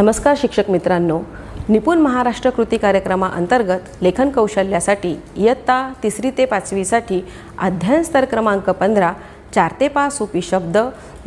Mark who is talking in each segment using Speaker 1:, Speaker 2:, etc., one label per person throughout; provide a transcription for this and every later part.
Speaker 1: नमस्कार शिक्षक मित्रांनो, निपुण महाराष्ट्र कृती कार्यक्रमाअंतर्गत लेखन कौशल्यासाठी इयत्ता 3री ते 5वीसाठी अध्ययन स्तर क्रमांक 15 4 ते 5 सोपी शब्द,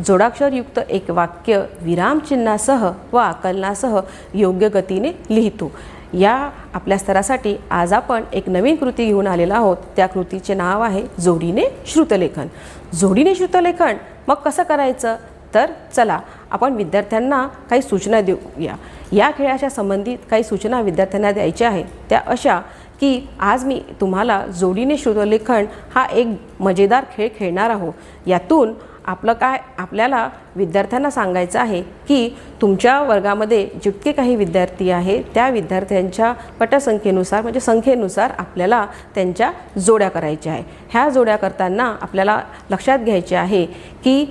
Speaker 1: जोडाक्षरयुक्त एक वाक्य विरामचिन्हासह व आकलनासह योग्य गतीने लिहितो. या आपल्या स्तरासाठी आज आपण एक नवीन कृती घेऊन आलेलो आहोत. त्या कृतीचे नाव आहे जोडीने श्रुतलेखन. जोडीने श्रुतलेखन मग कसं करायचं, तर चला आपण विद्यार्थ्यांना काही सूचना देऊया. या खेळाच्या संबंधित काही सूचना विद्यार्थ्यांना द्यायच्या आहेत. त्या अशा की आज मी तुम्हाला जोडीने श्रुतलेखन हा एक मजेदार खेळ खेळणार आहोत. यातून आपल्याला विद्यार्थ्यांना सांगायचं आहे की तुमच्या वर्गामध्ये जितके काही विद्यार्थी आहेत त्या विद्यार्थ्यांच्या पटसंख्येनुसार म्हणजे संख्येनुसार आपल्याला त्यांच्या जोड्या करायच्या आहे. ह्या जोड्या करताना आपल्याला लक्षात घ्यायचे आहे की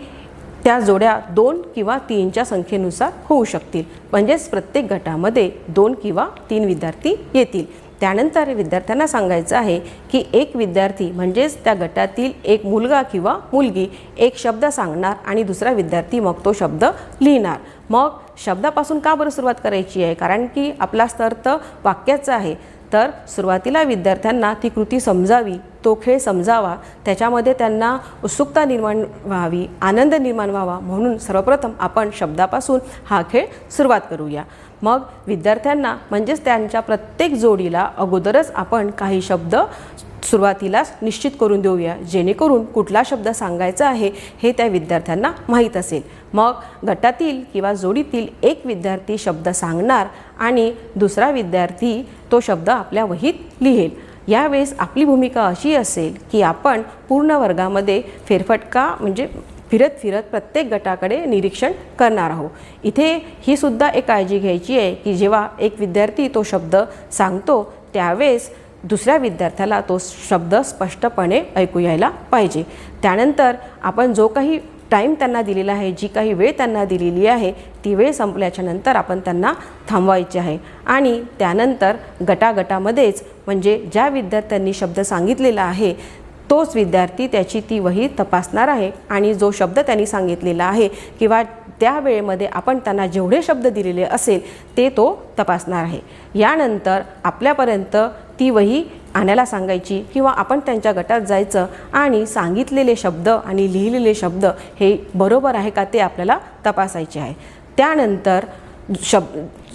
Speaker 1: त्या जोड्या 2 किंवा 3च्या संख्येनुसार होऊ शकतील. म्हणजेच प्रत्येक गटामध्ये 2 किंवा 3 विद्यार्थी येतील. त्यानंतर विद्यार्थ्यांना सांगायचं आहे की एक विद्यार्थी म्हणजेच त्या गटातील एक मुलगा किंवा मुलगी एक शब्द सांगणार आणि दुसरा विद्यार्थी मग तो शब्द लिहिणार. मग शब्दापासून का बरं सुरुवात करायची आहे, कारण की आपला स्तर तर वाक्याचा आहे. तर सुरुवातीला विद्यार्थ्यांना ती कृती समजावी, तो खेळ समजावा, त्याच्यामध्ये त्यांना उत्सुकता निर्माण व्हावी, आनंद निर्माण व्हावा, म्हणून सर्वप्रथम आपण शब्दापासून हा खेळ सुरुवात करूया. मग विद्यार्थ्यांना म्हणजेच त्यांच्या प्रत्येक जोडीला अगोदरच आपण काही शब्द सुरुवातीलाच निश्चित करून देऊया, जेणेकरून कुठला शब्द सांगायचा आहे हे त्या विद्यार्थ्यांना माहीत असेल. मग गटातील किंवा जोडीतील एक विद्यार्थी शब्द सांगणार आणि दुसरा विद्यार्थी तो शब्द आपल्या वहीत लिहेल. यावेळेस आपली भूमिका अशी असेल की आपण पूर्ण वर्गामध्ये फेरफटका म्हणजे फिरत प्रत्येक गटाकडे निरीक्षण करणार आहोत. इथे ही सुद्धा एक काळजी घ्यायची आहे की जेव्हा एक विद्यार्थी तो शब्द सांगतो त्यावेळेस दुसऱ्या विद्यार्थ्याला तो शब्द स्पष्टपणे ऐकू यायला पाहिजे. त्यानंतर आपण जो काही टाईम त्यांना दिलेला आहे, जी काही वेळ त्यांना दिलेली आहे, ती वेळ संपल्याच्या नंतर आपण त्यांना थांबवायचे आहे. आणि त्यानंतर गटामध्येच म्हणजे ज्या विद्यार्थ्यांनी शब्द सांगितलेला आहे तोच विद्यार्थी त्याची ती वही तपासणार आहे आणि जो शब्द त्यांनी सांगितलेला आहे किंवा त्या वेळेमध्ये आपण त्यांना जेवढे शब्द दिलेले असेल ते तो तपासणार आहे. यानंतर आपल्यापर्यंत ती वही आणायला सांगायची किंवा आपण त्यांच्या गटात जायचं आणि सांगितलेले शब्द आणि लिहिलेले शब्द हे बरोबर आहे का ते आपल्याला तपासायचे आहे. त्यानंतर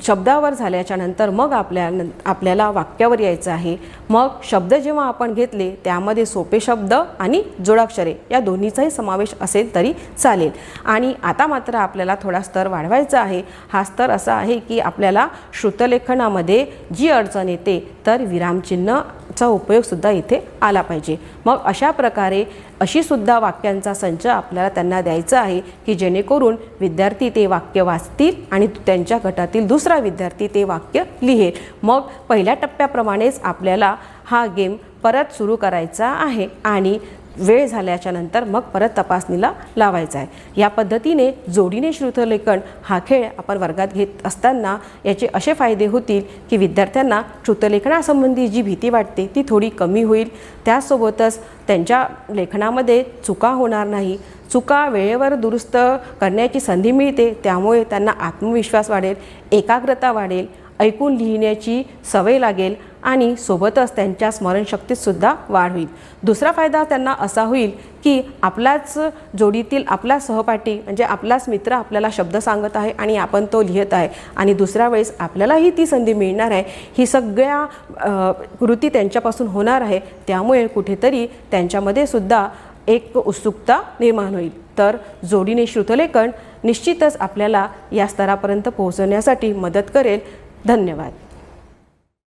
Speaker 1: शब्दावर झाल्याच्या नंतर मग आपल्याला वाक्यावर यायचं आहे. मग शब्द जेव्हा आपण घेतले त्यामध्ये सोपे शब्द आणि जोडाक्षरे या दोन्हीचाही समावेश असेल तरी चालेल. आणि आता मात्र आपल्याला थोडा स्तर वाढवायचा आहे. हा स्तर असा आहे की आपल्याला श्रुतलेखनामध्ये जी अडचण येते तर विरामचिन्हचा उपयोगसुद्धा इथे आला पाहिजे. मग अशा प्रकारे अशी सुद्धा वाक्यांचा संच आपल्याला त्यांना द्यायचा आहे की जेणेकरून विद्यार्थी ते वाक्य वाचतील आणि त्यांच्या गटातील दुसरा विद्यार्थी ते वाक्य लिहेल. मग पहिल्या टप्प्याप्रमाणेच आपल्याला हा गेम परत सुरू करायचा आहे आणि वेळ झाल्याच्या नंतर मग परत तपासणीला लावायचा आहे. या पद्धतीने जोडीने श्रुतलेखन हा खेळ आपण वर्गात घेत असताना याचे असे फायदे होतील की विद्यार्थ्यांना श्रुतलेखनासंबंधी जी भीती वाटते ती थोडी कमी होईल. त्यासोबतच त्यांच्या लेखनामध्ये चुका होणार नाही. चुका वेळेवर दुरुस्त करण्याची संधी मिळते, त्यामुळे त्यांना आत्मविश्वास वाढेल, एकाग्रता वाढेल, ऐकून लिहिण्याची सवय लागेल आणि सोबतच त्यांच्या स्मरणशक्तीतसुद्धा वाढ होईल. दुसरा फायदा त्यांना असा होईल की आपलाच जोडीतील आपला सहपाठी म्हणजे आपलाच मित्र आपल्याला शब्द सांगत आहे आणि आपण तो लिहित आहे आणि दुसऱ्या वेळेस आपल्यालाही ती संधी मिळणार आहे. ही सगळ्या कृती त्यांच्यापासून होणार आहे, त्यामुळे कुठेतरी त्यांच्यामध्ये सुद्धा एक उत्सुकता निर्माण होईल. तर जोडीने श्रुतलेखन निश्चितच आपल्याला या स्तरापर्यंत पोहोचण्यासाठी मदत करेल. धन्यवाद.